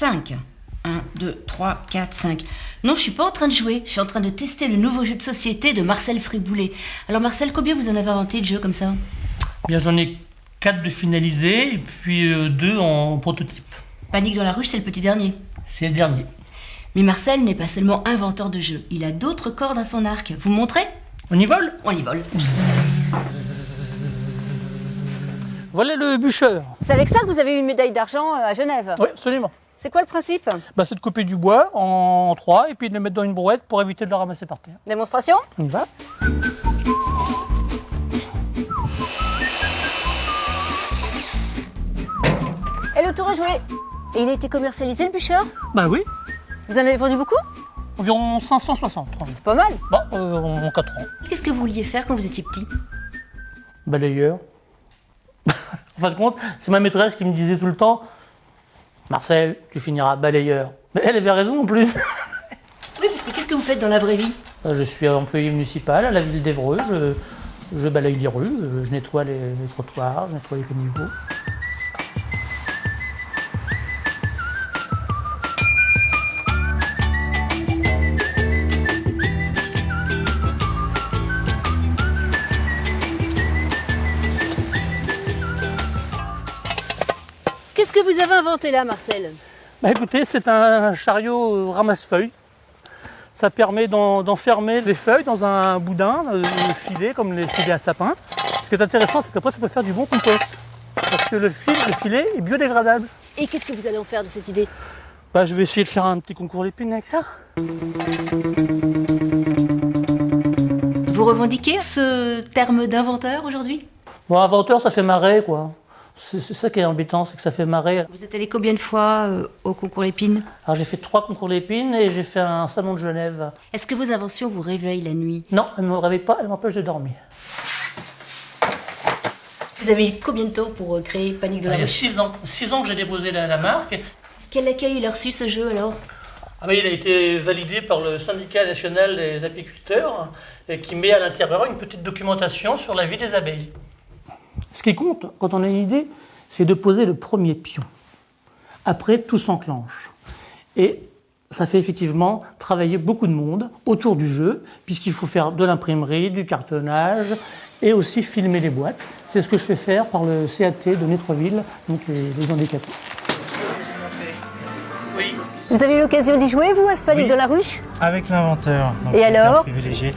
5. 1, 2, 3, 4, 5. Non, je suis pas en train de jouer. Je suis en train de tester le nouveau jeu de société de Marcel Friboulet. Alors Marcel, combien vous en avez inventé de jeux comme ça? Bien, j'en ai 4 de finalisés et puis 2 en prototype. Panique dans la ruche, c'est le petit dernier. C'est le dernier. Mais Marcel n'est pas seulement inventeur de jeux. Il a d'autres cordes à son arc. Vous me montrez? On y vole? On y vole. Voilà le bûcheur. C'est avec ça que vous avez eu une médaille d'argent à Genève. Oui, absolument. C'est quoi le principe? C'est de couper du bois en 3 et puis de le mettre dans une brouette pour éviter de le ramasser par terre. Démonstration? On y va. Et le tour est joué. Et il a été commercialisé le bûcheur? Oui, Vous en avez vendu beaucoup? environ 560. C'est pas mal. En 4 ans. Qu'est-ce que vous vouliez faire quand vous étiez petit? Balayeur. En fin de compte, c'est ma maîtresse qui me disait tout le temps « Marcel, tu finiras balayeur ». Mais elle avait raison en plus. Oui, parce que qu'est-ce que vous faites dans la vraie vie? Je suis employé municipal à la ville d'Évreux. Je balaye les rues, je nettoie les trottoirs, je nettoie les caniveaux. Qu'est-ce que vous avez inventé là, Marcel? Écoutez, c'est un chariot ramasse-feuilles. Ça permet d'enfermer les feuilles dans un boudin, le filet, comme les filets à sapin. Ce qui est intéressant, c'est qu'après, ça peut faire du bon compost. Parce que le filet est biodégradable. Et qu'est-ce que vous allez en faire de cette idée? Je vais essayer de faire un petit concours d'épines avec ça. Vous revendiquez ce terme d'inventeur aujourd'hui? Inventeur, ça fait marrer, quoi. C'est ça qui est embêtant, c'est que ça fait marrer. Vous êtes allé combien de fois au concours Lépine? Alors j'ai fait 3 concours d'épines et j'ai fait un salon de Genève. Est-ce que vos inventions vous réveillent la nuit? Non, elles ne me réveillent pas, elles m'empêchent de dormir. Vous avez eu combien de temps pour créer Panique dans la Il y a ruche? 6 ans. 6 ans que j'ai déposé la marque. Quel accueil il a reçu ce jeu alors? Il a été validé par le syndicat national des apiculteurs qui met à l'intérieur une petite documentation sur la vie des abeilles. Ce qui compte, quand on a une idée, c'est de poser le premier pion. Après, tout s'enclenche. Et ça fait effectivement travailler beaucoup de monde autour du jeu, puisqu'il faut faire de l'imprimerie, du cartonnage et aussi filmer les boîtes. C'est ce que je fais faire par le CAT de Netreville, donc les handicapés. Oui. Vous avez eu l'occasion d'y jouer, vous, à ce Panique dans la ruche? Avec l'inventeur. Donc Et c'est un alors? privilégié.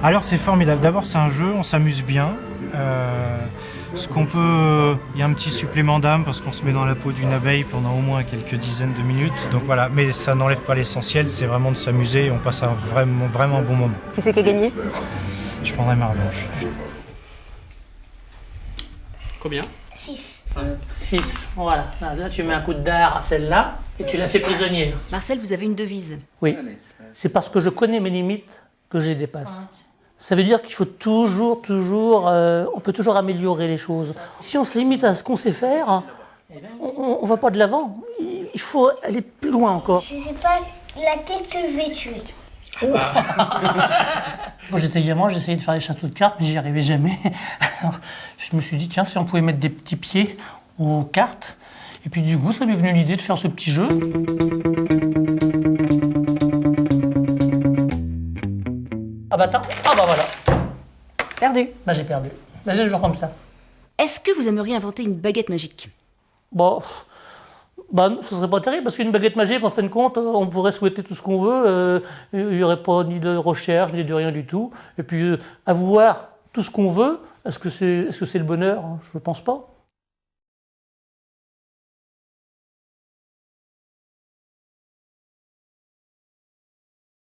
Alors c'est formidable. D'abord c'est un jeu, on s'amuse bien. Il y a un petit supplément d'âme parce qu'on se met dans la peau d'une abeille pendant au moins quelques dizaines de minutes. Donc voilà, mais ça n'enlève pas l'essentiel, c'est vraiment de s'amuser et on passe un vraiment bon moment. Qui c'est qui a gagné? Je prendrai ma revanche. Combien? 6. 6, voilà. Là, tu mets un coup de dard à celle-là et tu la fais prisonnière. Marcel, vous avez une devise. Oui, c'est parce que je connais mes limites que je les dépasse. Ça veut dire qu'il faut toujours, on peut toujours améliorer les choses. Si on se limite à ce qu'on sait faire, on ne va pas de l'avant. Il faut aller plus loin encore. Je sais pas laquelle que je vais tuer. Quand j'étais gamin, j'essayais de faire des châteaux de cartes, mais j'y arrivais jamais. Alors, je me suis dit, tiens, si on pouvait mettre des petits pieds aux cartes. Et puis du coup, ça m'est venu l'idée de faire ce petit jeu. Voilà. Perdu. J'ai perdu. C'est toujours comme ça. Est-ce que vous aimeriez inventer une baguette magique? Ce serait pas terrible, parce qu'une baguette magique, en fin de compte, on pourrait souhaiter tout ce qu'on veut. Il n'y aurait pas ni de recherche, ni de rien du tout. Et puis, avoir tout ce qu'on veut, est-ce que c'est le bonheur? Je ne pense pas.